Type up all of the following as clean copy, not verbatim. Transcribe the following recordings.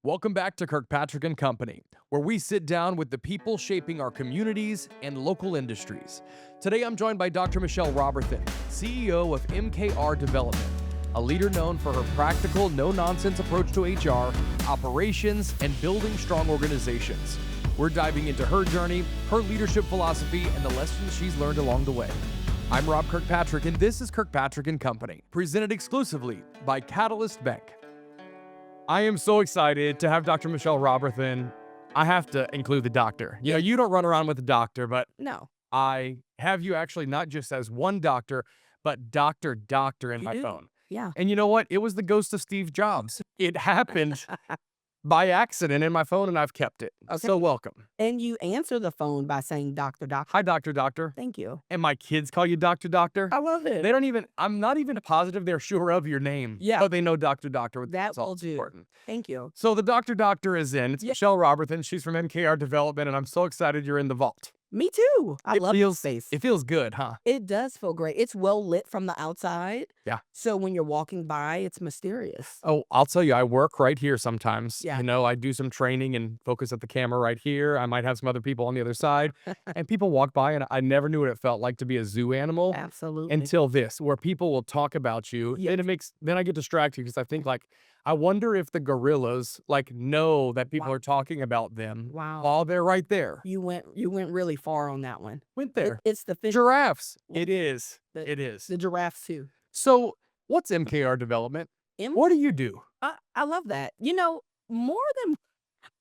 Welcome back to Kirkpatrick and Company, where we sit down with the people shaping our communities and local industries. Today I'm joined by Dr. Mechelle Roberthon, CEO of MKR Development, a leader known for her practical, no-nonsense approach to HR, operations, and building strong organizations. We're diving into her journey, her leadership philosophy, and the lessons she's learned along the way. I'm Rob Kirkpatrick, and this is Kirkpatrick and Company, presented exclusively by Catalyst Bank. I am so excited to have Dr. Mechelle Roberthon. I have to include the doctor. You don't run around with a doctor, but No, I have you actually not just as one doctor, but doctor in you my do. phone. Yeah. And you know what? It was the ghost of Steve Jobs. It happened by accident in my phone, and I've kept it. Okay. So welcome. And you answer the phone by saying doctor, doctor. Hi, Doctor. Thank you. And my kids call you Doctor. I love it. They don't even, I'm not even positive they're sure of your name. Yeah. But they know Doctor. That That's all will that's do. important. Thank you. So the Doctor is in. It's Yeah. Mechelle Roberthon. She's from MKR Development, and I'm so excited you're in the vault. Me too. I love this space. It feels good, huh? It does feel great. It's well lit from the outside. Yeah. So when you're walking by, it's mysterious. Oh, I'll tell you, I work right here sometimes. Yeah. I do some training and focus at the camera right here. I might have some other people on the other side, and people walk by, and I never knew what it felt like to be a zoo animal Absolutely. until this, where people will talk about you. Yeah. And then I get distracted because I think I wonder if the gorillas know that people Wow. are talking about them Wow. while they're right there. You went really far on that one. Went there. It's the fish. Giraffes. Yeah. It is. The- It is. The giraffes too. So, what's MKR Development? M- What do you do? I love that. More than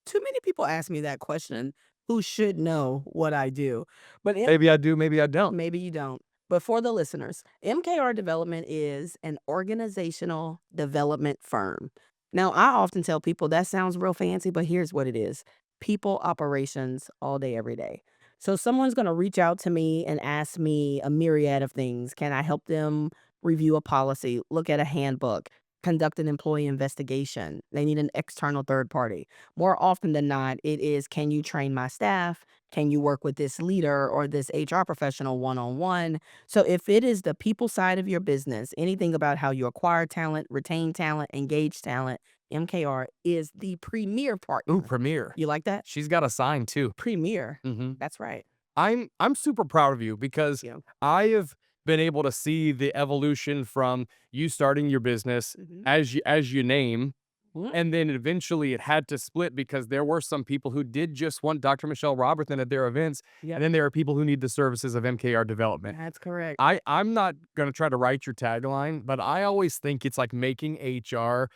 too many people ask me that question. Who should know what I do? But Maybe I do, maybe I don't. maybe you don't. But for the listeners, MKR Development is an organizational development firm. Now, I often tell people that sounds real fancy, but here's what it is: people operations all day, every day. So, someone's going to reach out to me and ask me a myriad of things. Can I help them review a policy, look at a handbook, conduct an employee investigation? They need an external third party. More often than not, it is, can you train my staff? Can you work with this leader or this HR professional one on one? So, if it is the people side of your business, anything about how you acquire talent, retain talent, engage talent, MKR is the premier partner. Ooh, Premier. You like that? She's got a sign too. Premier. hmm That's right. I'm super proud of you because Yeah. I have been able to see the evolution from you starting your business Mhm. as you name, Mhm. and then eventually it had to split because there were some people who did just want Dr. Mechelle Roberthon at their events, Yep. and then there are people who need the services of MKR Development. That's correct. I'm not gonna try to write your tagline, but I always think it's like making HR.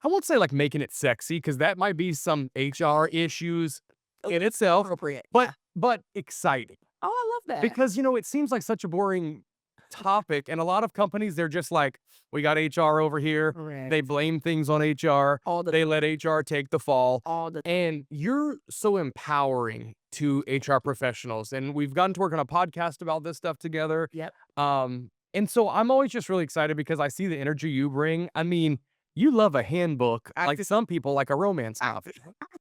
I won't say like making it sexy because that might be some HR issues in itself, Appropriate. but Yeah. but exciting Oh, I love that. because it seems like such a boring topic, and a lot of companies they're just like, we got HR over here. Correct. They blame things on HR. all the They let HR take the fall. all the And you're so empowering to HR professionals. And we've gotten to work on a podcast about this stuff together. Yep. And so I'm always just really excited because I see the energy you bring. I mean, you love a handbook, I like do. some people like a romance novel.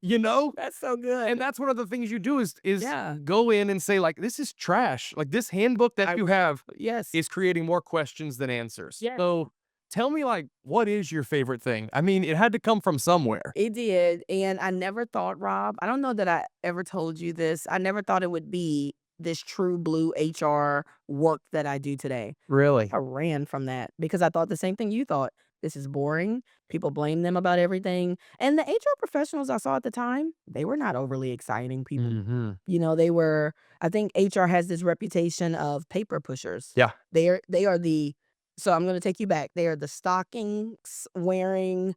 You know? That's so good. And that's one of the things you do is Yeah. go in and say, like, this is trash. Like this handbook that I- you have Yes. is creating more questions than answers. Yeah. So tell me, what is your favorite thing? I mean, it had to come from somewhere. It did. And I never thought, Rob, I don't know that I ever told you this. I never thought it would be this true blue HR work that I do today. Really? I ran from that because I thought the same thing you thought. This is boring. People blame them about everything. And the HR professionals I saw at the time, they were not overly exciting people. Mm-hmm. They were, I think HR has this reputation of paper pushers. Yeah. They are the, so I'm going to take you back. They are the stockings wearing,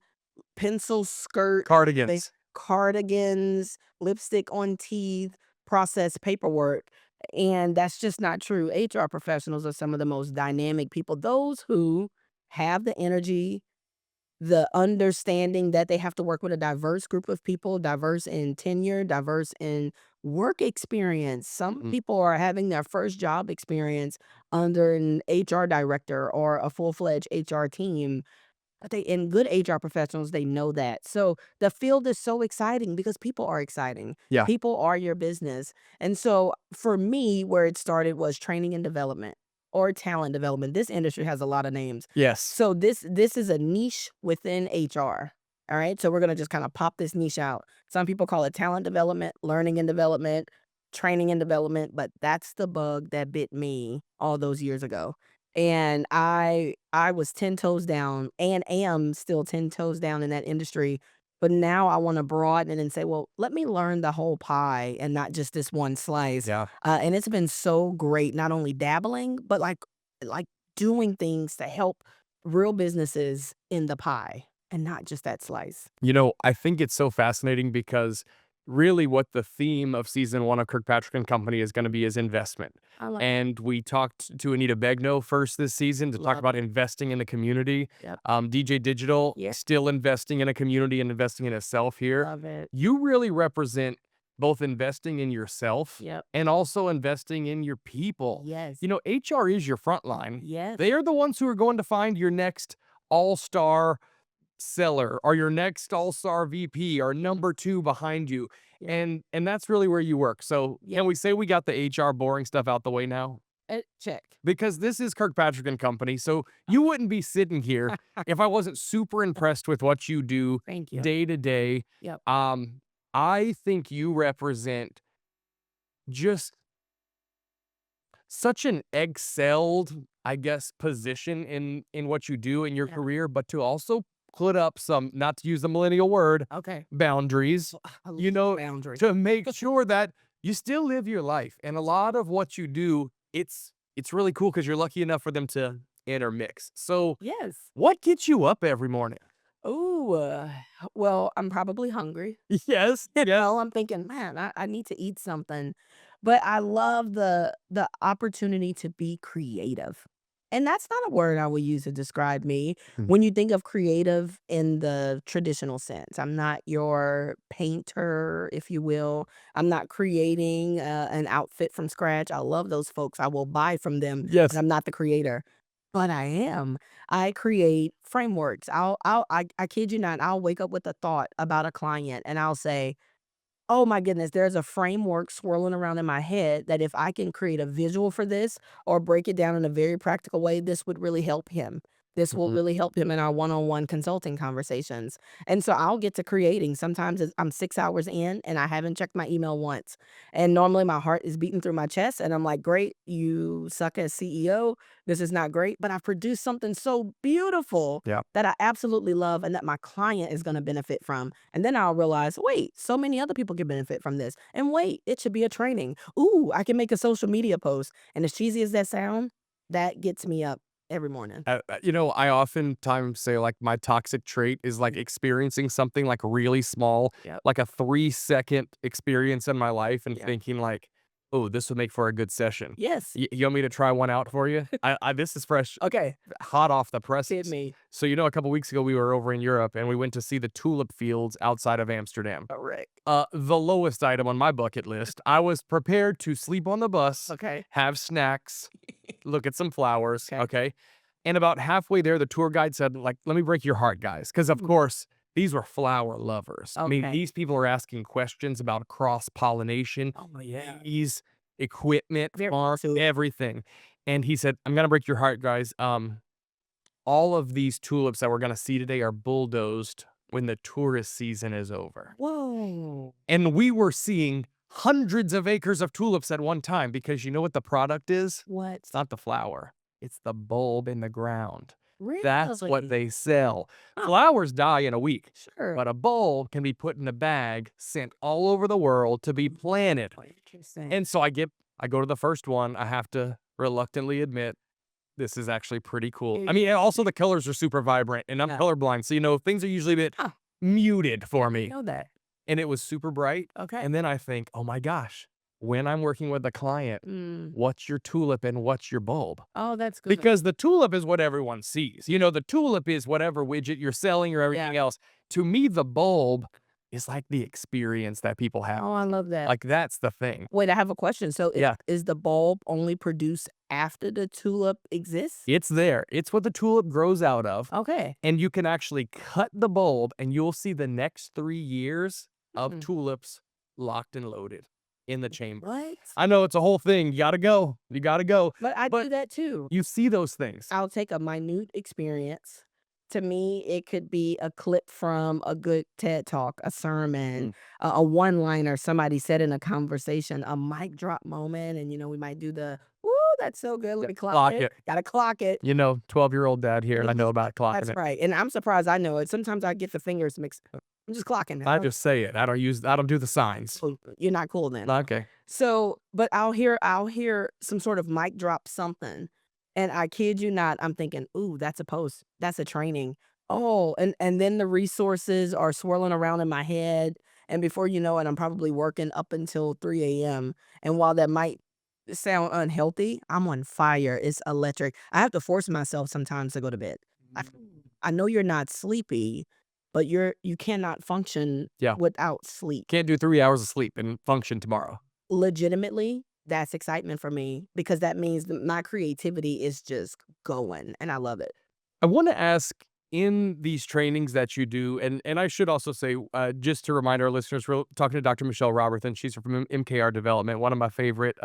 pencil skirt, Cardigans. cardigans, lipstick on teeth, processed paperwork. And that's just not true. HR professionals are some of the most dynamic people. Those who have the energy, the understanding that they have to work with a diverse group of people, diverse in tenure, diverse in work experience. Some Mhm. people are having their first job experience under an HR director or a full-fledged HR team. But in good HR professionals, they know that. So the field is so exciting because people are exciting. Yeah. People are your business. And so for me, where it started was training and development or talent development. This industry has a lot of names. Yes. So this is a niche within HR. All right. So we're going to just kind of pop this niche out. Some people call it talent development, learning and development, training and development, but that's the bug that bit me all those years ago. And I was 10 toes down and am still 10 toes down in that industry. But now I want to broaden it and say, well, let me learn the whole pie and not just this one slice. Yeah. And it's been so great, not only dabbling, but like doing things to help real businesses in the pie and not just that slice. I think it's so fascinating because really what the theme of season one of Kirkpatrick and Company is going to be is investment. I like And we talked to Anita Begno first this season to talk love about it. investing in the community. Yep. DJ Digital Yeah. still investing in a community and investing in itself here. Love it. You really represent both investing in yourself Yep. and also investing in your people. Yes. HR is your front line. Yes. They are the ones who are going to find your next all-star seller or your next all-star VP or number 2 behind you. Yeah. And that's really where you work. So Yeah. can we say we got the HR boring stuff out the way now? Check. Because this is Kirkpatrick and Company. So you wouldn't be sitting here if I wasn't super impressed with what you do Thank you. day to day. Yep. I think you represent just such an excelled, I guess, position in what you do in your Yeah. career, but to also put up some, not to use the millennial word, Okay. boundaries, I you love know, boundary. to make sure that you still live your life. And a lot of what you do, it's really cool because you're lucky enough for them to intermix. So Yes. what gets you up every morning? Oh, well, I'm probably hungry. Yes. You Yeah. know, I'm thinking, man, I need to eat something. But I love the opportunity to be creative. And that's not a word I would use to describe me. Hmm. When you think of creative in the traditional sense, I'm not your painter, if you will. I'm not creating an outfit from scratch. I love those folks. I will buy from them, but Yes. I'm not the creator. But I am. I create frameworks. I kid you not, I'll wake up with a thought about a client and I'll say, oh my goodness, there's a framework swirling around in my head that if I can create a visual for this or break it down in a very practical way, this would really help him. This will Mhm. really help him in our one-on-one consulting conversations. And so I'll get to creating. Sometimes I'm 6 hours in and I haven't checked my email once. And normally my heart is beating through my chest and I'm like, great, you suck as CEO. This is not great, but I've produced something so beautiful Yeah. that I absolutely love and that my client is going to benefit from. And then I'll realize, wait, so many other people can benefit from this. And wait, it should be a training. Ooh, I can make a social media post. And as cheesy as that sound, that gets me up every morning. I oftentimes say like my toxic trait is like experiencing something like really small, Yep. like a 3-second experience in my life and Yeah. thinking like, oh, this would make for a good session. Yes. You want me to try one out for you? This is fresh, Okay. hot off the Hit presses. me. So, a couple weeks ago, we were over in Europe and we went to see the tulip fields outside of Amsterdam. Correct. The lowest item on my bucket list. I was prepared to sleep on the bus, Okay. have snacks, look at some flowers. Okay. Okay. And about halfway there, the tour guide said, like, let me break your heart, guys. Because, of Mm. course, these were flower lovers. I mean, Okay. these people are asking questions about cross pollination, Oh, yeah. bees, equipment, Very farm, into it. everything. And he said, I'm going to break your heart, guys. All of these tulips that we're going to see today are bulldozed when the tourist season is over. Whoa. And we were seeing hundreds of acres of tulips at one time because you know what the product is? What? It's not the flower. It's the bulb in the ground. Really? That's what they sell. Huh. Flowers die in a week, Sure. but a bulb can be put in a bag, sent all over the world to be planted. Oh, interesting. And so I go to the first one. I have to reluctantly admit, this is actually pretty cool. I mean, also the colors are super vibrant, and I'm Yeah. colorblind, so things are usually a bit Huh. muted for I me. didn't know that. And it was super bright. Okay. And then I think, oh my gosh, when I'm working with a client, what's your tulip and what's your bulb? Oh, that's good. Because the tulip is what everyone sees. The tulip is whatever widget you're selling or everything else. To me, the bulb is like the experience that people have. Oh, I love that. Like that's the thing. Wait, I have a question. So Yeah. is the bulb only produced after the tulip exists? It's there. It's what the tulip grows out of. Okay. And you can actually cut the bulb and you'll see the next 3 years of Mm. tulips locked and loaded in the chamber. What? I know it's a whole thing. You gotta go. You gotta go. But I do But that too. you see those things. I'll take a minute experience To me, it could be a clip from a good TED Talk, a sermon, Mm. a one-liner somebody said in a conversation, a mic drop moment, and, we might do the, "Ooh, that's so good, let Yeah, me clock clock it." it. Gotta clock it. 12-year-old dad here. I know about clocking That's it. right, and I'm surprised I know it. Sometimes I get the fingers mixed up. I'm just clocking it. I just say it. I don't do the signs. Oh, you're not cool then. Okay. So, but I'll hear some sort of mic drop something, and I kid you not, I'm thinking, "Ooh, that's a post. That's a training." Oh, and then the resources are swirling around in my head, and before you know it, I'm probably working up until 3 a.m. And while that might sound unhealthy, I'm on fire. It's electric. I have to force myself sometimes to go to bed. I I know you're not sleepy, but you cannot function Yeah. without sleep. Can't do 3 hours of sleep and function tomorrow. Legitimately, that's excitement for me because that means that my creativity is just going, and I love it. I want to ask in these trainings that you do, and I should also say, just to remind our listeners, we're talking to Dr. Mechelle Roberthon. She's from MKR Development, one of my favorite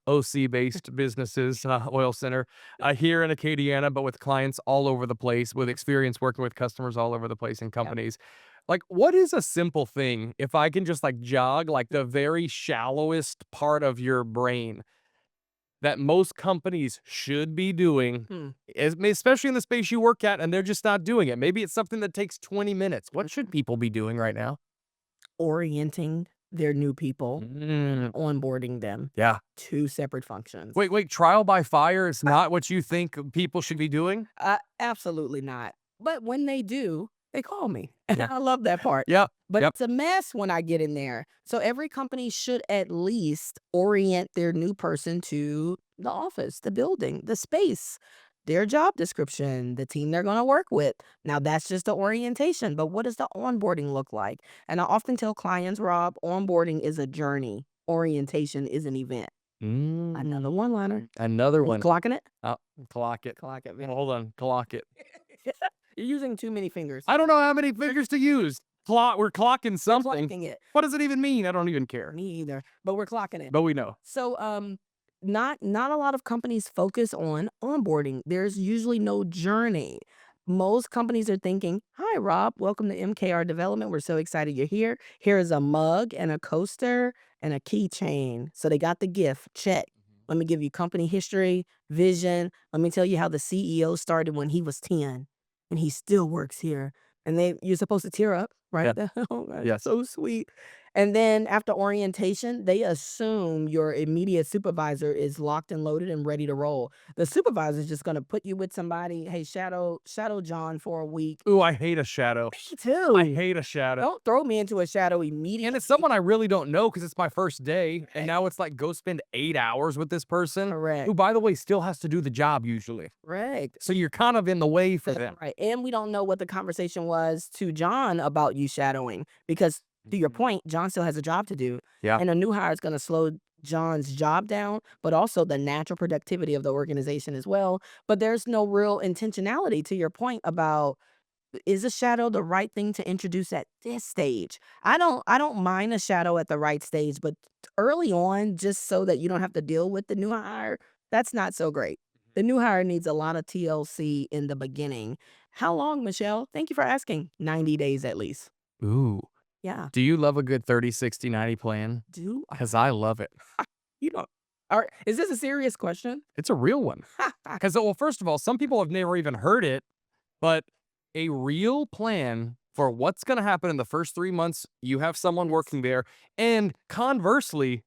OC-based businesses, oil center here in Acadiana, but with clients all over the place, with experience working with customers all over the place and Yep. companies. Like, what is a simple thing, if I can just like jog like the very shallowest part of your brain that most companies should be doing, Hmm. especially in the space you work at, and they're just not doing it. Maybe it's something that takes 20 minutes. What should people be doing right now? Orienting their new people, Mm, onboarding them, yeah. 2 separate functions. Wait. Trial by fire is not what you think people should be doing? Absolutely not. But when they do, they call me. And Yeah. I love that part. Yep. But Yep. it's a mess when I get in there. So every company should at least orient their new person to the office, the building, the space, their job description, the team they're going to work with. Now that's just the orientation, but what does the onboarding look like? And I often tell clients, Rob, onboarding is a journey. Orientation is an event. Another one-liner. Another You one. clocking it? Oh, clock it. Clock it, man. Hold on. Clock it. You're using too many fingers. I don't know how many fingers to use. We're clocking something. Clocking it. What does it even mean? I don't even care. Me either, but we're clocking it. But we know. So, not a lot of companies focus on onboarding. There's usually no journey. Most companies are thinking, "Hi, Rob. Welcome to MKR Development. We're so excited you're here. Here is a mug and a coaster and a keychain." So they got the gift. Check. Let me give you company history, vision. Let me tell you how the CEO started when he was 10 and he still works here. And you're supposed to tear up, right? Yeah. Oh, that's Yes. so sweet. And then after orientation, they assume your immediate supervisor is locked and loaded and ready to roll. The supervisor is just going to put you with somebody. Hey, shadow John for a week. Ooh, I hate a shadow. Me too. I hate a shadow. Don't throw me into a shadow immediately. And it's someone I really don't know because it's my first day. And now it's like, go spend 8 hours with this person. Correct. Who, by the way, still has to do the job usually. Correct. So you're kind of in the way for them. Right. And we don't know what the conversation was to John about you shadowing because to your point, John still has a job to do. Yeah. And a new hire is going to slow John's job down, but also the natural productivity of the organization as well. But there's no real intentionality to your point about is a shadow the right thing to introduce at this stage? I don't mind a shadow at the right stage, but early on, just so that you don't have to deal with the new hire, that's not so great. The new hire needs a lot of TLC in the beginning. How long, Michelle? Thank you for asking. 90 days at least. Ooh. Yeah. Do you love a good 30, 60, 90 plan? Do Because I love it. you know? All right. Is this a serious question? It's a real one. Because, well, first of all, some people have never even heard it, but a real plan for what's going to happen in the first 3 months, you have someone working there. And conversely,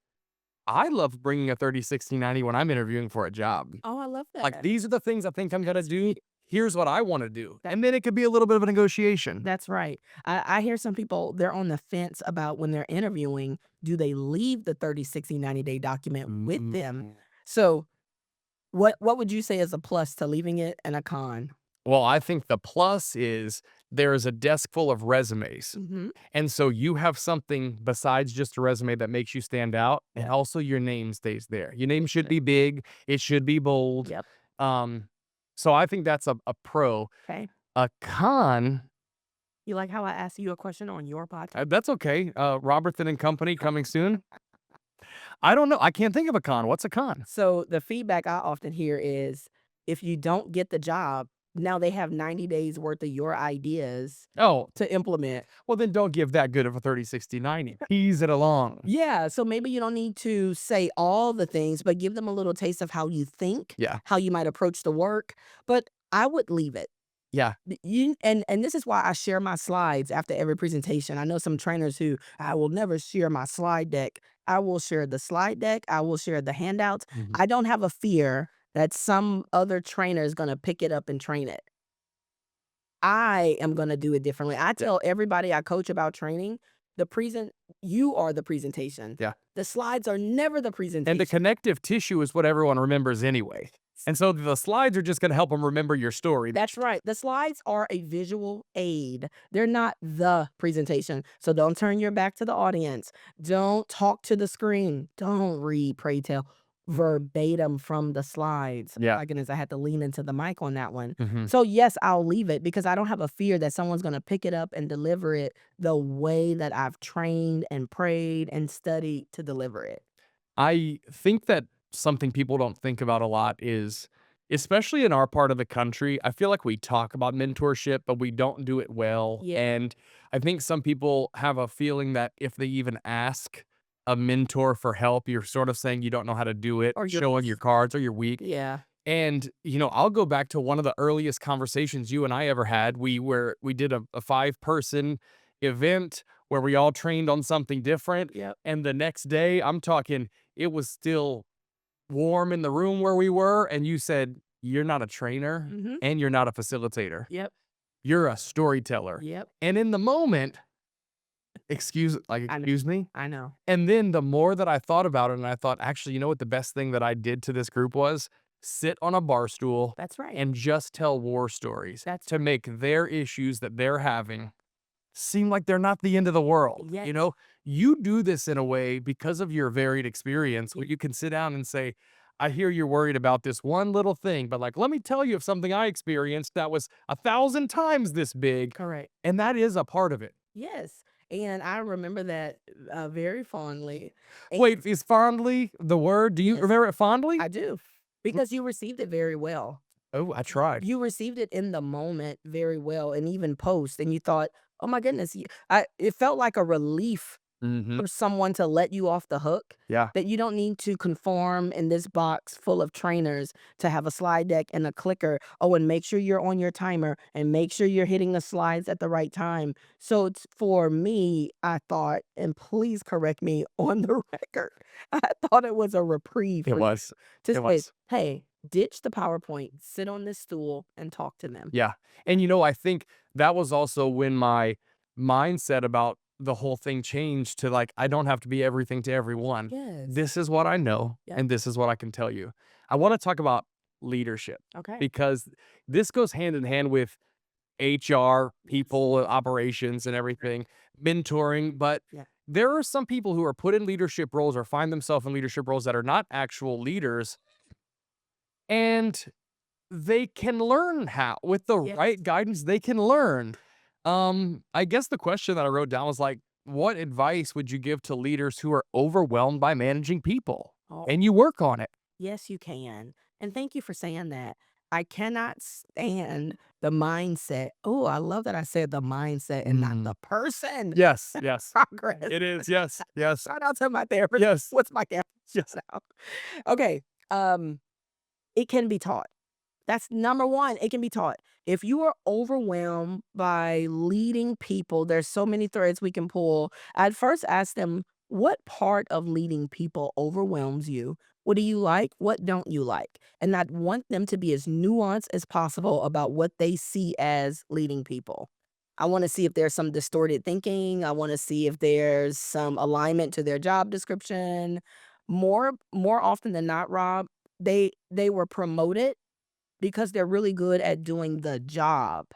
I love bringing a 30, 60, 90 when I'm interviewing for a job. Oh, I love that. Like, these are the things I think I'm going to do. Here's what I want to do. And then it could be a little bit of a negotiation. That's right. I hear some people, they're on the fence about when they're interviewing, do they leave the 30, 60, 90-day document with them? So what would you say is a plus to leaving it and a con? Well, I think the plus is there is a desk full of resumes. And so you have something besides just a resume that makes you stand out. And also your name stays there. Your name should be big. It should be bold. Yep. So I think that's a pro. Okay. A con, You like how I asked you a question on your podcast? that's okay. Roberthon and Company coming soon. I don't know. I can't think of a con. What's a con? So the feedback I often hear is if you don't get the job, Now they have 90 days worth of your ideas Oh, to implement. well, then don't give that good of a 30, 60, 90. Ease it along. Yeah, so maybe you don't need to say all the things, but give them a little taste of how you think, Yeah. how you might approach the work, but I would leave it. Yeah. You and this is why I share my slides after every presentation. I know some trainers who I will never share my slide deck. I will share the slide deck. I will share the handouts. Mhm. I don't have a fear that some other trainer is going to pick it up and train it. I am going to do it differently. I tell everybody I coach about training, the present you are the presentation. Yeah. The slides are never the And the presentation. connective tissue is what everyone remembers anyway. And so the slides are just going to help them remember your story. That's right. The slides are a visual aid. They're not the presentation. So don't turn your back to the audience. Don't talk to the screen. Don't read, pray tell, verbatim from the slides. Yeah. My goodness, I had to lean into the mic on that one. Mhm. So yes, I'll leave it because I don't have a fear that someone's going to pick it up and deliver it the way that I've trained and prayed and studied to deliver it. I think that something people don't think about a lot is, especially in our part of the country, I feel like we talk about mentorship, but we don't do it well. Yeah. And I think some people have a feeling that if they even ask a mentor for help, you're sort of saying you don't know how to do it, Or you're showing your cards, or you're weak. Yeah. And, I'll go back to one of the earliest conversations you and I ever had. We did a 5-person event where we all trained on something different. Yep. And the next day, I'm talking, it was still warm in the room where we were. And you said, you're not a trainer Mhm. and you're not a facilitator. Yep. You're a storyteller. Yep. And in the moment, excuse know. me. I know. And then the more that I thought about it, and I thought, actually, you know what the best thing that I did to this group was? Sit on a bar stool That's right. and just tell war stories That's to make their issues that they're having seem like they're not the end of the world. Yes. You do this in a way because of your varied experience where you can sit down and say, I hear you're worried about this one little thing, but let me tell you of something I experienced that was 1,000 times this big. Correct. And that is a part of it. Yes, and I remember that, very fondly. And Wait, is fondly the word? Do you Yes. remember it fondly? I do, because you received it very well. Oh, I tried. You received it in the moment very well, and even post, and you thought, "Oh my goodness," it felt like a relief Mhm. for someone to let you off the hook, Yeah. that you don't need to conform in this box full of trainers to have a slide deck and a clicker. Oh, and make sure you're on your timer and make sure you're hitting the slides at the right time. So it's for me, I thought, and please correct me on the record, I thought it was a reprieve It for you was. to It say, was. hey, ditch the PowerPoint, sit on this stool and talk to them. Yeah. And I think that was also when my mindset about the whole thing changed to I don't have to be everything to everyone. Yes. This is what I know Yep. and this is what I can tell you. I want to talk about leadership Okay. because this goes hand in hand with HR, people, operations and everything, mentoring, but Yeah. there are some people who are put in leadership roles or find themselves in leadership roles that are not actual leaders, and they can learn how with the Yes. right guidance, they can learn. I guess the question that I wrote down was what advice would you give to leaders who are overwhelmed by managing people? Oh. And you work on it. Yes, you can. And thank you for saying that. I cannot stand the mindset. Oh, I love that I said the mindset and not the person. Yes, yes. Progress. It is. Yes, yes, Shout out to my therapist. yes. What's my camera Yes. now? Okay. It can be taught. That's number one. It can be taught. If you are overwhelmed by leading people, there's so many threads we can pull. I'd first ask them, what part of leading people overwhelms you? What do you like? What don't you like? And I'd want them to be as nuanced as possible about what they see as leading people. I want to see if there's some distorted thinking. I want to see if there's some alignment to their job description. More often than not, Rob, they were promoted because they're really good at doing the job,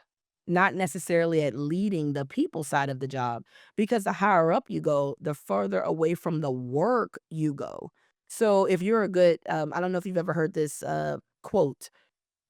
not necessarily at leading the people side of the job. Because the higher up you go, the further away from the work you go. So if you're a good, I don't know if you've ever heard this quote,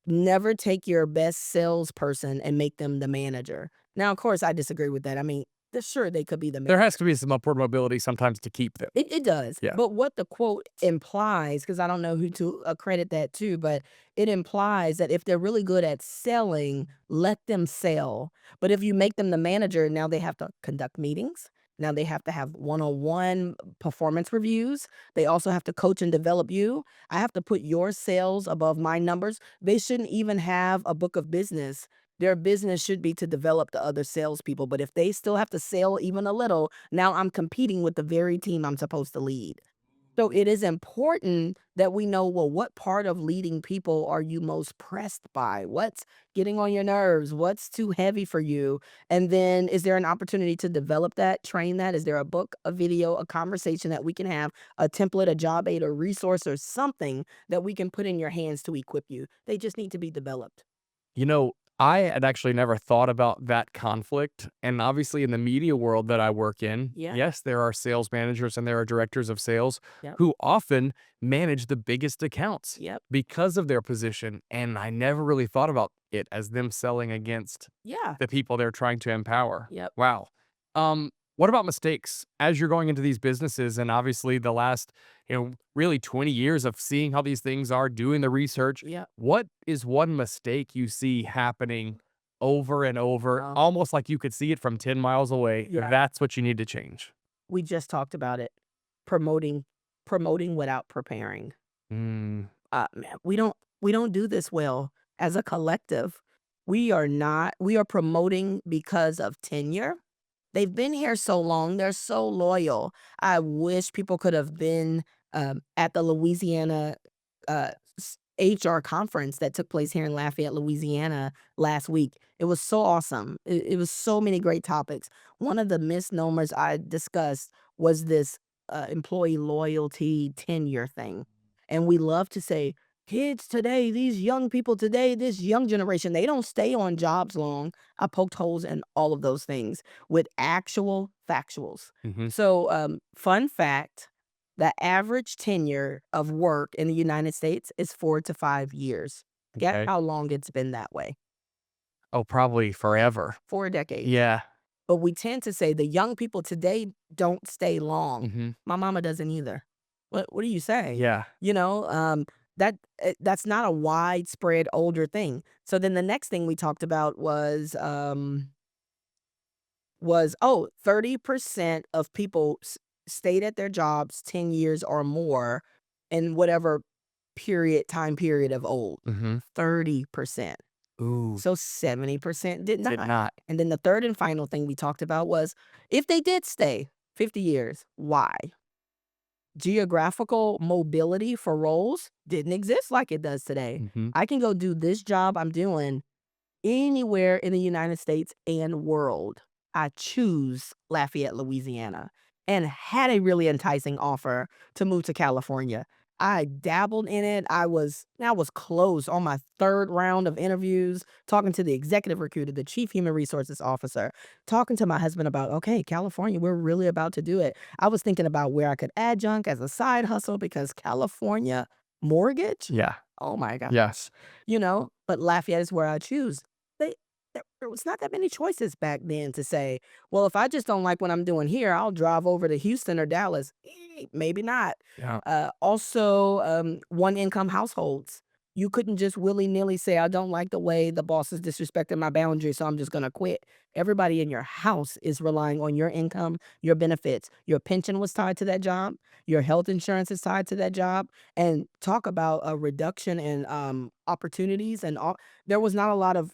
never take your best salesperson and make them the manager. Now, of course, I disagree with that. I mean, Sure, they could be the There has to be some upward mobility sometimes to keep them. It does. Yeah. But what the quote implies, because I don't know who to accredit that to, but it implies that if they're really good at selling, let them sell. But if you make them the manager, now they have to conduct meetings. Now they have to have one-on-one performance reviews. They also have to coach and develop you. I have to put your sales above my numbers. They shouldn't even have a book of business. Their business should be to develop the other salespeople. But if they still have to sell even a little, now I'm competing with the very team I'm supposed to lead. So it is important that we know, well, what part of leading people are you most pressed by? What's getting on your nerves? What's too heavy for you? And then is there an opportunity to develop that, train that? Is there a book, a video, a conversation that we can have, a template, a job aid, or resource, or something that we can put in your hands to equip you? They just need to be developed. You know, I had actually never thought about that conflict. And obviously, in the media world that I work in, Yeah. yes, there are sales managers and there are directors of sales Yep. who often manage the biggest accounts Yep. because of their position. And I never really thought about it as them selling against Yeah. the people they're trying to empower. Yep. Wow. What about mistakes as you're going into these businesses? And obviously, the last, really 20 years of seeing how these things are, doing the research. Yep. What is one mistake you see happening over and over, Um, almost like you could see it from 10 miles away? Yeah. That's what you need to change. We just talked about it. Promoting promoting without preparing. Mm, Man, we don't do this well as a collective. We are promoting because of tenure. They've been here so long, they're so loyal. I wish people could have been at the Louisiana HR conference that took place here in Lafayette, Louisiana last week. It was so awesome. It was so many great topics. One of the misnomers I discussed was this employee loyalty tenure thing. And we love to say, kids today, these young people today, this young generation, they don't stay on jobs long. I poked holes in all of those things with actual factuals. hmm So, fun fact, the average tenure of work in the United States is 4 to 5 years. Guess Okay. how long it's been that way? Oh, probably forever. 4 decades. Yeah. But we tend to say the young people today don't stay long. hmm My mama doesn't either. What do you say? Yeah. You know, that's not a widespread older thing. So then the next thing we talked about was, oh, 30% of people stayed at their jobs 10 years or more in whatever time period of old. hmm 30%. Ooh, So 70% did did not. not. And then the third and final thing we talked about was, if they did stay 50 years, why? Geographical mobility for roles didn't exist like it does today. hmm I can go do this job I'm doing anywhere in the United States and world. I choose Lafayette, Louisiana, and had a really enticing offer to move to California. I dabbled in it. I was close on my third round of interviews, talking to the executive recruiter, the chief human resources officer, talking to my husband about, okay, California, we're really about to do it. I was thinking about where I could adjunct as a side hustle because California mortgage, Yeah. oh my gosh. Yes. But Lafayette is where I choose. There was not that many choices back then to say, well, if I just don't like what I'm doing here, I'll drive over to Houston or Dallas. Maybe not. Yeah. Also, one income households. You couldn't just willy nilly say, I don't like the way the boss is disrespecting my boundaries, so I'm just going to quit. Everybody in your house is relying on your income, your benefits. Your pension was tied to that job. Your health insurance is tied to that job. And talk about a reduction in opportunities. There was not a lot of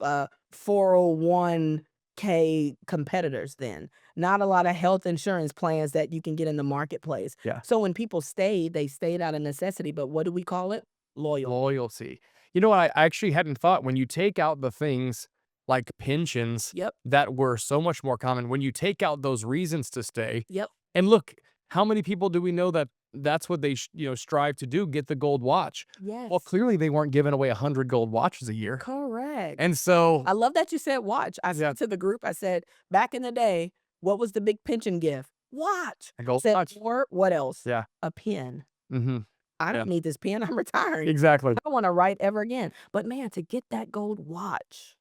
401k competitors then. Not a lot of health insurance plans that you can get in the marketplace. Yeah. So when people stayed, they stayed out of necessity. But what do we call it? Loyal. Loyalty. You know what? I actually hadn't thought when you take out the things like pensions Yep. that were so much more common, when you take out those reasons to stay, Yep. and look, how many people do we know that that's what they strive to do, get the gold watch? Yes. Well, clearly they weren't giving away 100 gold watches a year. Correct. And so, I love that you said watch. I yeah, said to the group, I said, back in the day, what was the big pension gift? Watch. a gold Said, watch. or what else? Yeah. A pen. hmm I Yeah. don't need this pen. I'm retiring. Exactly. I don't want to write ever again. But man, to get that gold watch,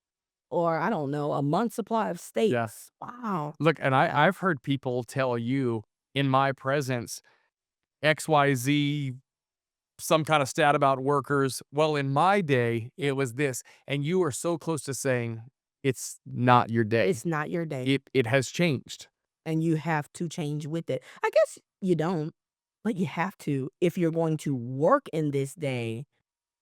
or I don't know, a month's supply of Yeah. steaks. Wow. Look, and Yeah. I've heard people tell you in my presence, XYZ, some kind of stat about workers. Well, in my day, it was this. And you are so close to saying it's not your day. It's not your day, It has changed. and you have to change with it. I guess you don't, but you have to if you're going to work in this day.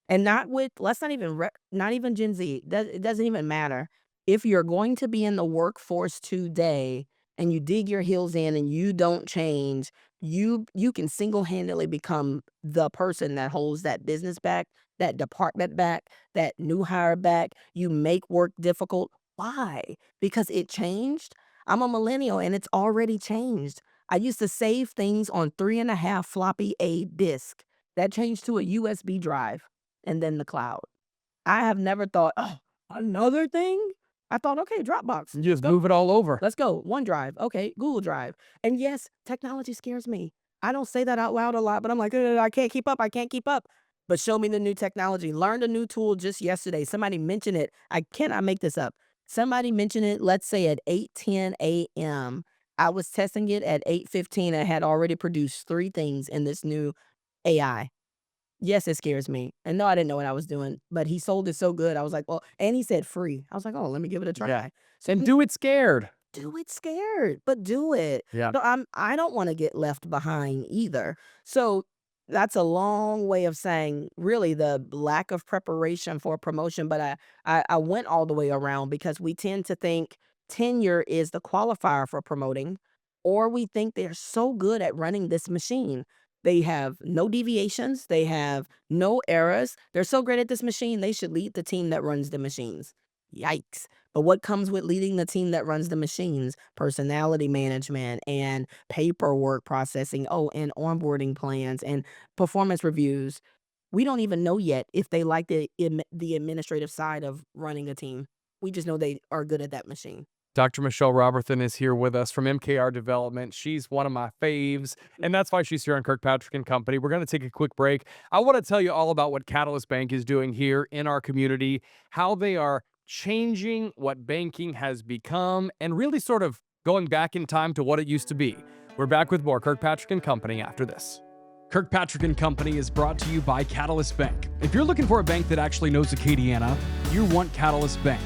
And not with let's not even not even Gen Z, it doesn't even matter. If you're going to be in the workforce today and you dig your heels in and you don't change, you can single-handedly become the person that holds that business back, that department back, that new hire back. You make work difficult. Why? Because it changed? I'm a millennial and it's already changed. I used to save things on 3.5 floppy A disk. That changed to a USB drive and then the cloud. I have never thought, "Oh, another thing?" I thought, "Okay, Dropbox, You just go. move it all over. Let's go. OneDrive, okay, Google Drive." And yes, technology scares me. I don't say that out loud a lot, but I'm like, I can't keep up. I can't keep up." But show me the new technology. Learned a new tool just yesterday. Somebody mentioned it. I cannot make this up. Somebody mentioned it, let's say at 8:10 a.m. I was testing it at 8:15 and had already produced 3 things in this new AI. Yes, it scares me. And no, I didn't know what I was doing, but he sold it so good. I was like, well, and he said free. I was like, oh, let me give it a Yeah. try. So And do it scared. do it scared, but do it. Yeah. No, I don't want to get left behind either. So that's a long way of saying really the lack of preparation for promotion. But I went all the way around because we tend to think tenure is the qualifier for promoting, or we think they're so good at running this machine. They have no deviations, they have no errors. They're so great at this machine, they should lead the team that runs the machines. Yikes. But what comes with leading the team that runs the machines? Personality management and paperwork processing. Oh, and onboarding plans and performance reviews. We don't even know yet if they like the administrative side of running a team. We just know they are good at that machine. Dr. Mechelle Roberthon is here with us from MKR Development. She's one of my faves, and that's why she's here on Kirkpatrick and Company. We're going to take a quick break. I want to tell you all about what Catalyst Bank is doing here in our community, how they are changing what banking has become, and really sort of going back in time to what it used to be. We're back with more Kirkpatrick and Company after this. Kirkpatrick and Company is brought to you by Catalyst Bank. If you're looking for a bank that actually knows Acadiana, you want Catalyst Bank.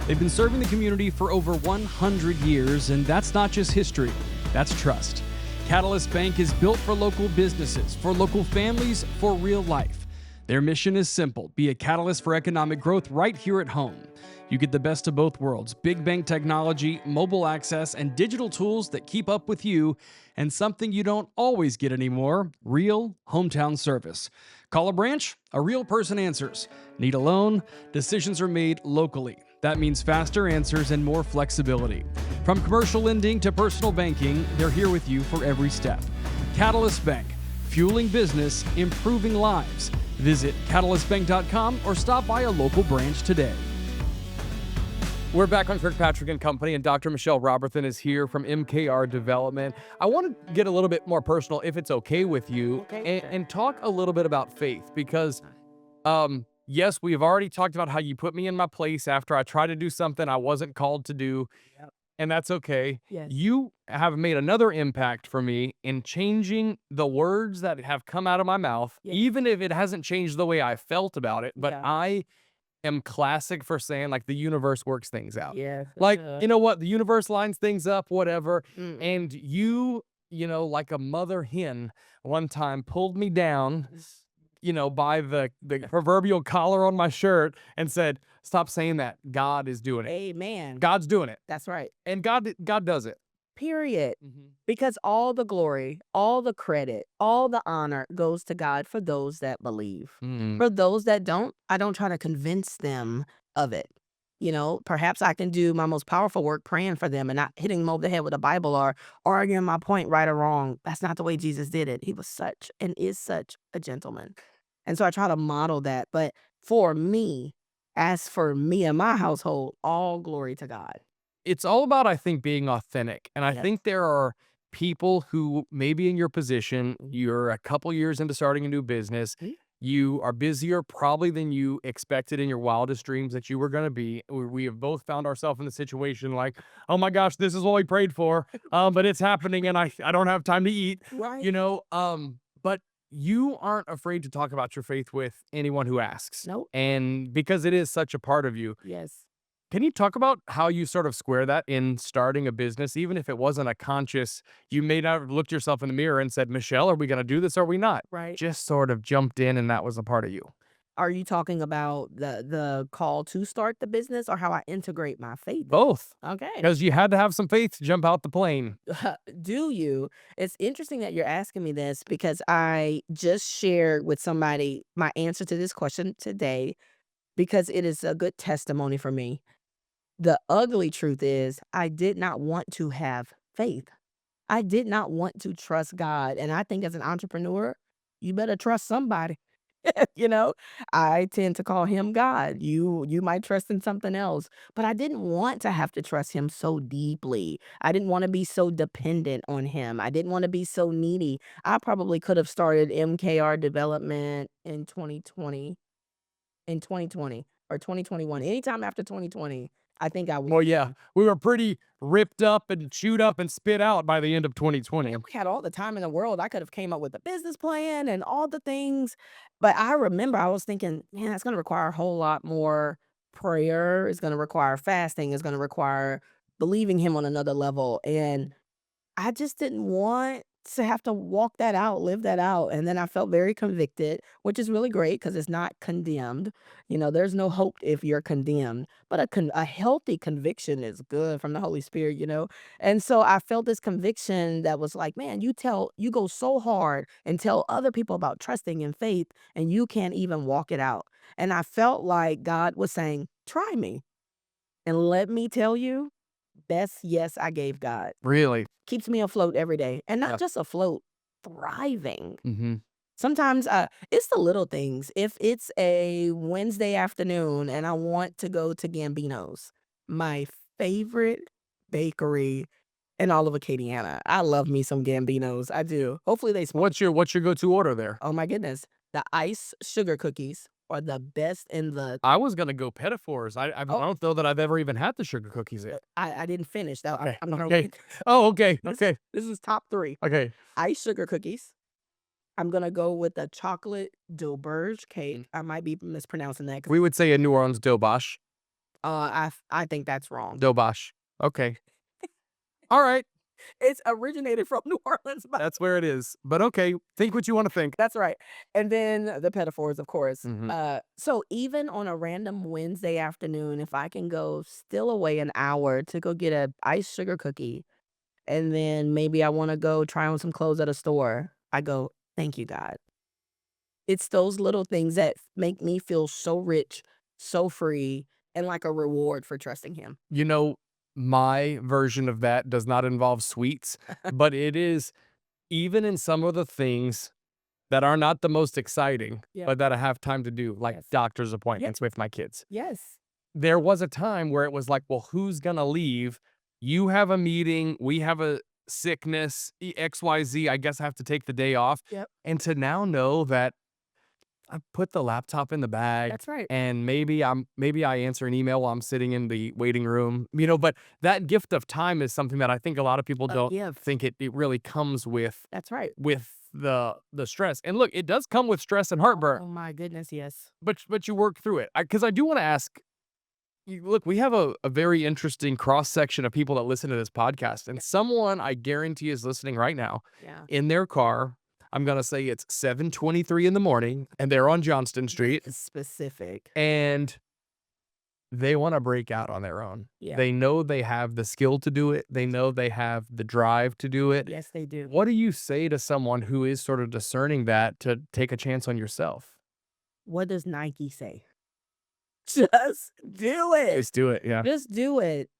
They've been serving the community for over 100 years, and that's not just history, that's trust. Catalyst Bank is built for local businesses, for local families, for real life. Their mission is simple: be a catalyst for economic growth right here at home. You get the best of both worlds: big bank technology, mobile access, and digital tools that keep up with you, and something you don't always get anymore: real hometown service. Call a branch, a real person answers. Need a loan? Decisions are made locally. That means faster answers and more flexibility. From commercial lending to personal banking, they're here with you for every step. Catalyst Bank, fueling business, improving lives. Visit catalystbank.com or stop by a local branch today. We're back on Kirkpatrick and Company, and Dr. Mechelle Roberthon is here from MKR Development. I want to get a little bit more personal, if it's okay with you, and talk a little bit about faith, because yes, we've already talked about how you put me in my place after I tried to do something I wasn't called to do, Yep. and that's okay. Yes. You have made another impact for me in changing the words that have come out of my mouth, Yes. even if it hasn't changed the way I felt about it. But Yeah. I am classic for saying, like, the universe works things out. Yeah. Like, you know what? The universe lines things up, whatever. Mm. And you know, like a mother hen, one time pulled me down, by the proverbial collar on my shirt and said, "Stop saying that. God is doing it. Amen. God's doing it." That's right. And God does it. Period. Because all the glory, all the credit, all the honor goes to God for those that believe. Mm. For those that don't, I don't try to convince them of it. Perhaps I can do my most powerful work praying for them and not hitting them over the head with a Bible or arguing my point right or wrong. That's not the way Jesus did it. He was such and is such a gentleman. And so I try to model that. But for me, as for me and my household, all glory to God. It's all about, I think, being authentic. And I Yes. think there are people who maybe in your position, you're a couple years into starting a new business, Mhm. You are busier probably than you expected in your wildest dreams that you were going to be. We have both found ourselves in the situation like, oh my gosh, this is what we prayed for, but it's happening and I don't have time to eat, Right. you know. But you aren't afraid to talk about your faith with anyone who asks, Nope. and because it is such a part of you. Yes. Can you talk about how you sort of square that in starting a business, even if it wasn't a conscious, you may not have looked yourself in the mirror and said, Michelle, are we going to do this or are we not? Right. Just sort of jumped in and that was a part of you. Are you talking about the call to start the business or how I integrate my faith in? Both. Okay. Because you had to have some faith to jump out the plane. Do you? It's interesting that you're asking me this because I just shared with somebody my answer to this question today because it is a good testimony for me. The ugly truth is I did not want to have faith. I did not want to trust God. And I think as an entrepreneur, you better trust somebody. You know, I tend to call him God. You might trust in something else, but I didn't want to have to trust him so deeply. I didn't want to be so dependent on him. I didn't want to be so needy. I probably could have started MKR Development in 2020 or 2021. Anytime after 2020, I think I was. Well, yeah, we were pretty ripped up and chewed up and spit out by the end of 2020. We had all the time in the world. I could have came up with a business plan and all the things. But I remember I was thinking, man, that's going to require a whole lot more prayer. It's going to require fasting. It's going to require believing him on another level. And I just didn't want to have to walk that out, live that out. And then I felt very convicted, which is really great because it's not condemned. You know, there's no hope if you're condemned, but a healthy conviction is good from the Holy Spirit, you know? And so I felt this conviction that was like, man, you go so hard and tell other people about trusting in faith and you can't even walk it out. And I felt like God was saying, try me. And let me tell you, best yes I gave God. Really? Keeps me afloat every day, and Yeah. not just afloat, thriving. Mm-hmm. Sometimes, it's the little things. If it's a Wednesday afternoon and I want to go to Gambino's, my favorite bakery in all of Acadiana. I love me some Gambino's, I do. Hopefully they What's your go-to order there? oh my goodness, the ice sugar cookies are the best in the I was gonna go Pettifors. I oh, don't know that I've ever even had the sugar cookies yet. I didn't finish, that Okay. I'm gonna Okay. Oh, okay. Okay. this is top 3. Okay. Ice sugar cookies. I'm gonna go with the chocolate Dauberge cake. I might be mispronouncing that 'cause, We would say in New Orleans, Dobosh. I think that's wrong. Dobosh. Okay. All right. It's originated from New Orleans, but That's where it is. But okay. Think what you want to think. that's right. And then the Pettifors, of course. Mhm. So even on a random Wednesday afternoon, if I can go still away an hour to go get a iced sugar cookie, and then maybe I wanna go try on some clothes at a store, I go, "Thank you, God." It's those little things that make me feel so rich, so free, and like a reward for trusting him. You know, my version of that does not involve sweets, but it is even in some of the things that are not the most exciting, Yeah. but that I have time to do, like Yes. doctor's appointments with my kids. Yes. There was a time where it was like, well, who's gonna leave? You have a meeting, we have a sickness, XYZ, I guess I have to take the day off. Yep. And to now know that I put the laptop in the bag That's right. and maybe I answer an email while I'm sitting in the waiting room, but that gift of time is something that I think a lot of people don't Give. think it really comes That's right. with the stress. And look, it does come with stress and heartburn, Oh my goodness, yes. but you work through it. Because I do want to ask look, we have a very interesting cross section of people that listen to this podcast, and someone I guarantee is listening right now Yeah. in their car. I'm gonna say it's 7:23 in the morning, and they're on Johnston Street, It's specific. and they want to break out on their own. Yeah. They know they have the skill to do it. They know they have the drive to do it. Yes, they do. What do you say to someone who is sort of discerning that to take a chance on yourself? What does Nike say? Just do it. Just do it. Yeah. Just do it.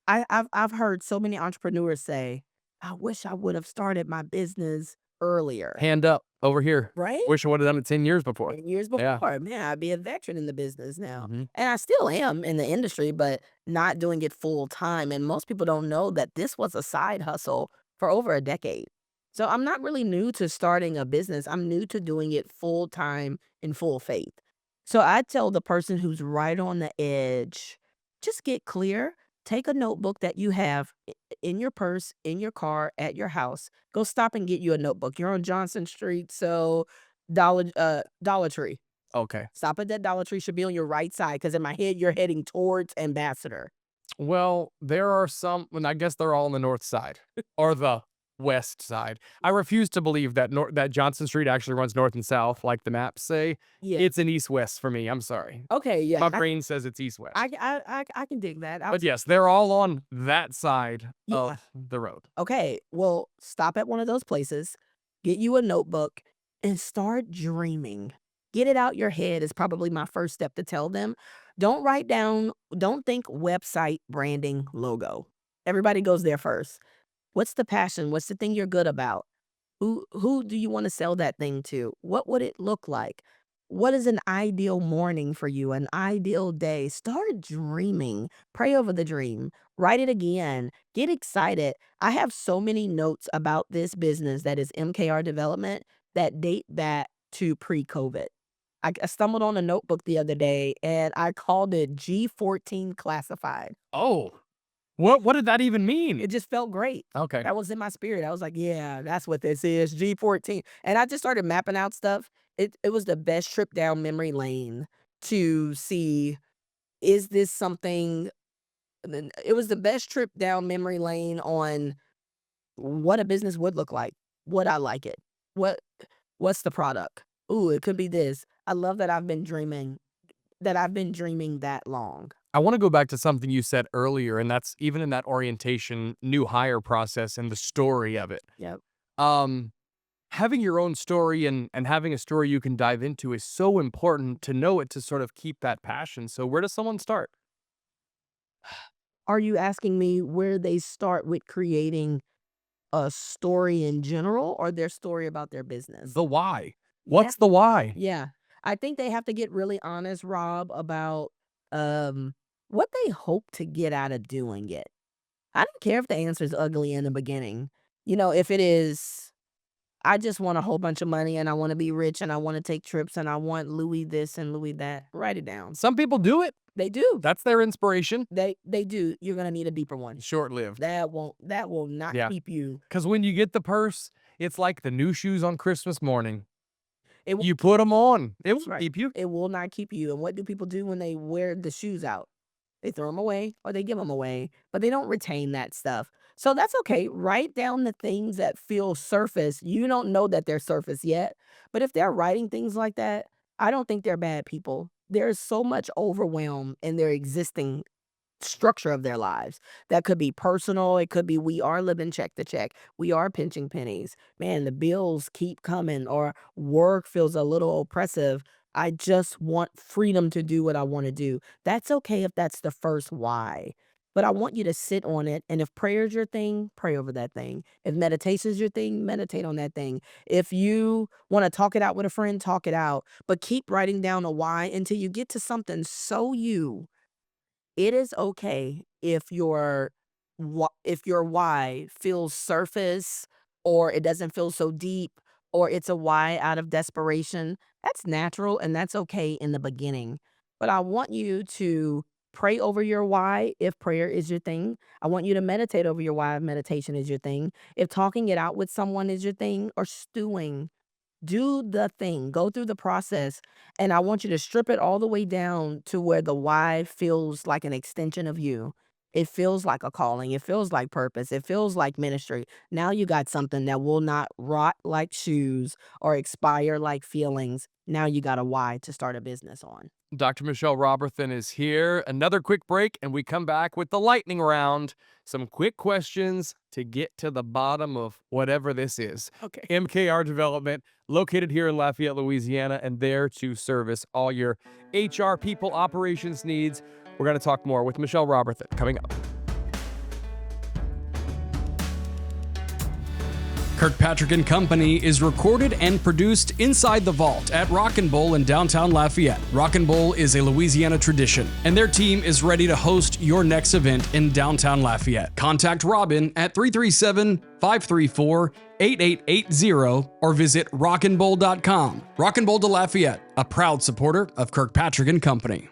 I've heard so many entrepreneurs say, "I wish I would have started my business earlier." Hand up over here. Right? Wish I would have done it 10 years before. 10 years Yeah. before, man, I'd be a veteran in the business now. Mhm. And I still am in the industry, but not doing it full time. And most people don't know that this was a side hustle for over a decade. So I'm not really new to starting a business. I'm new to doing it full time in full faith. So I tell the person who's right on the edge, just get clear. Take a notebook that you have in your purse, in your car, at your house. Go stop and get you a notebook. You're on Johnson Street, so Dollar Tree. Okay. Stop at that Dollar Tree. Should be on your right side because in my head you're heading towards Ambassador. Well, there are some, and I guess they're all on the north side or the west side. I refuse to believe that that Johnson Street actually runs north and south, like the maps say. Yeah. It's an east-west for me. I'm sorry. Okay. Yeah. My brain says it's east-west. I can dig that. But yes, they're all on that side Yeah. of the road. Okay, well, stop at one of those places, get you a notebook, and start dreaming. Get it out your head is probably my first step to tell them. Don't think website, branding, logo. Everybody goes there first. What's the passion? What's the thing you're good about? Who do you wanna sell that thing to? What would it look like? What is an ideal morning for you, an ideal day? Start dreaming. Pray over the dream. Write it again. Get excited. I have so many notes about this business that is MKR Development that date back to pre-COVID. I stumbled on a notebook the other day, and I called it G14 Classified. Oh, what did that even mean? It just felt great. Okay. That was in my spirit. I was like, "Yeah, that's what this is, G14." And I just started mapping out stuff. It was the best trip down memory lane to see, is this something and then it was the best trip down memory lane on what a business would look like. Would I like it? What what's the product? Ooh, it could be this. I love that I've been dreaming that long. I want to go back to something you said earlier, and that's even in that orientation, new hire process and the story of it. Yep. Um, Having your own story and having a story you can dive into is so important to know it to sort of keep that passion. So where does someone start? Are you asking me where they start with creating a story in general or their story about their business? The why. Yeah. What's the why? Yeah. I think they have to get really honest, Rob, about um what they hope to get out of doing it. I don't care if the answer is ugly in the beginning. If it is, I just want a whole bunch of money and I want to be rich and I want to take trips and I want Louis this and Louis that. Write it down. Some people do it. They do. That's their inspiration. They do. You're gonna need a deeper one. Short-lived. That will not Yeah. keep you. Because when you get the purse, it's like the new shoes on Christmas morning. It will, You put them on. It will right. keep you. It will not keep you. And what do people do when they wear the shoes out? They throw them away or they give them away, but they don't retain that stuff. So that's okay. Write down the things that feel surface. You don't know that they're surface yet, but if they're writing things like that, I don't think they're bad people. There's so much overwhelm in their existing structure of their lives. That could be personal. It could be we are living check to check. We are pinching pennies. Man, the bills keep coming or work feels a little oppressive. I just want freedom to do what I want to do. That's okay if that's the first why. But I want you to sit on it. And if prayer is your thing, pray over that thing. If meditation is your thing, meditate on that thing. If you want to talk it out with a friend, talk it out. But keep writing down a why until you get to something so you. It is okay if your why feels surface or it doesn't feel so deep or it's a why out of desperation. That's natural and that's okay in the beginning. But I want you to pray over your why if prayer is your thing. I want you to meditate over your why if meditation is your thing. If talking it out with someone is your thing or stewing, do the thing, go through the process, and I want you to strip it all the way down to where the why feels like an extension of you. It feels like a calling. It feels like purpose. It feels like ministry. Now you got something that will not rot like shoes or expire like feelings. Now you got a why to start a business on. Dr. Mechelle Roberthon is here. Another quick break, and we come back with the lightning round. Some quick questions to get to the bottom of whatever this is. Okay. MKR Development, located here in Lafayette, Louisiana, and there to service all your HR people operations needs. We're going to talk more with Mechelle Roberthon coming up. Kirkpatrick and Company is recorded and produced inside the vault at Rock and Bowl in downtown Lafayette. Rock and Bowl is a Louisiana tradition, and their team is ready to host your next event in downtown Lafayette. Contact Robin at 337-534-8880 or visit rockandbowl.com. Rock and Bowl de Lafayette, a proud supporter of Kirkpatrick and Company.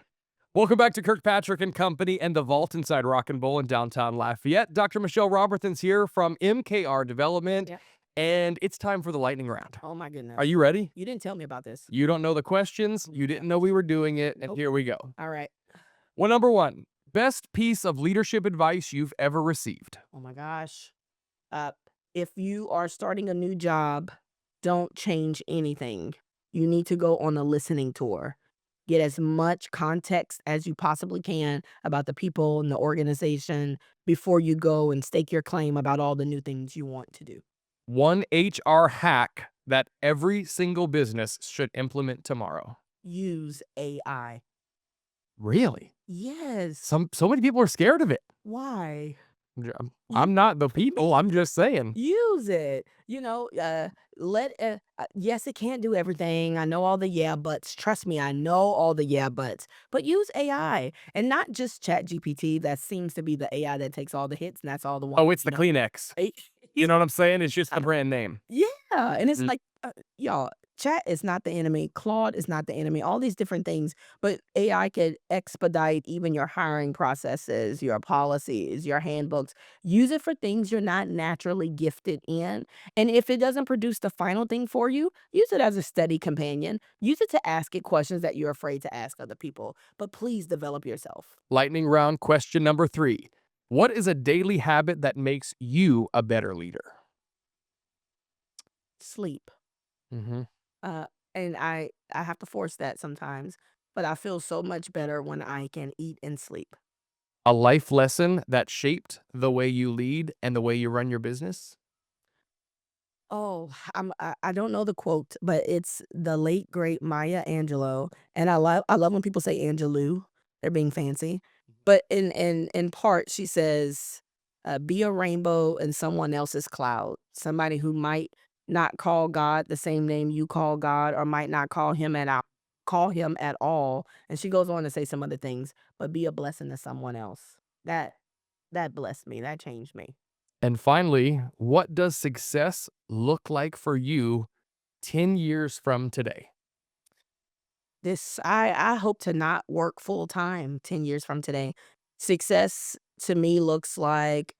Welcome back to Kirkpatrick and Company and the Vault inside Rock and Bowl in downtown Lafayette. Dr. Mechelle Roberthon's here from MKR Development. Yep. And it's time for the lightning round. Oh my goodness. Are you ready? You didn't tell me about this. You don't know the questions. You didn't know we were doing it. And Nope. here we go. All right. Well, number one, best piece of leadership advice you've ever received. Oh my gosh. If you are starting a new job, don't change anything. You need to go on a listening tour. Get as much context as you possibly can about the people and the organization before you go and stake your claim about all the new things you want to do. One HR hack that every single business should implement tomorrow. Use AI. Really? Yes. So many people are scared of it. Why? I'm not the people. I'm just saying. Use it. Yes, it can't do everything. I know all the yeah buts. Trust me, I know all the yeah buts. But use AI and not just Chat GPT. That seems to be the AI that takes all the hits and that's all the one. Oh, it's the Kleenex. You know what I'm saying? It's just a brand name. Yeah, and it's Mm. like, y'all, Chat is not the enemy. Claude is not the enemy. All these different things, but AI could expedite even your hiring processes, your policies, your handbooks. Use it for things you're not naturally gifted in. And if it doesn't produce the final thing for you, use it as a study companion. Use it to ask it questions that you're afraid to ask other people. But please develop yourself. Lightning round question number 3. What is a daily habit that makes you a better leader? Sleep. Mm-hmm. And I have to force that sometimes, but I feel so much better when I can eat and sleep. A life lesson that shaped the way you lead and the way you run your business? Oh, I don't know the quote, but it's the late great Maya Angelou, and I love when people say Angelou. They're being fancy, but in part she says, "Be a rainbow in someone else's cloud." Somebody who might not call God the same name you call God, or might not call him at all. And she goes on to say some other things, but be a blessing to someone else. That blessed me. That changed me. And finally, what does success look like for you 10 years from today? I hope to not work full time 10 years from today. Success to me looks like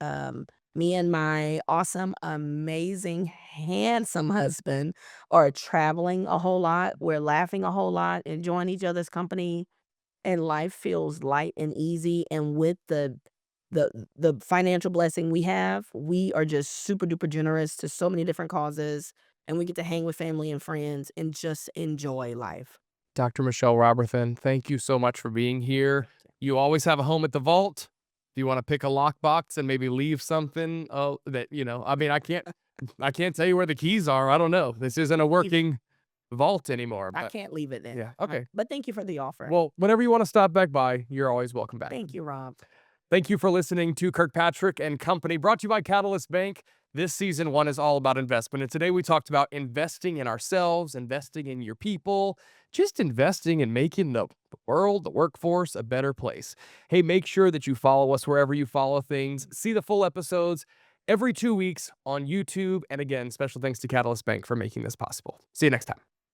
me and my awesome, amazing, handsome husband are traveling a whole lot. We're laughing a whole lot, enjoying each other's company, and life feels light and easy. And with the financial blessing we have, we are just super duper generous to so many different causes, and we get to hang with family and friends and just enjoy life. Dr. Mechelle Roberthon, thank you so much for being here. You always have a home at the vault. Do you want to pick a lockbox and maybe leave something that, I mean, I can't tell you where the keys are. I don't know. This isn't a working vault anymore. I But can't leave it then. yeah, okay. But thank you for the offer. Well, whenever you want to stop back by, you're always welcome back. Thank you, Rob. Thank you for listening to Kirkpatrick and Company, brought to you by Catalyst Bank. This season 1 is all about investment. And today we talked about investing in ourselves, investing in your people, just investing in making the world, the workforce, a better place. Hey, make sure that you follow us wherever you follow things. See the full episodes every 2 weeks on YouTube. And again, special thanks to Catalyst Bank for making this possible. See you next time.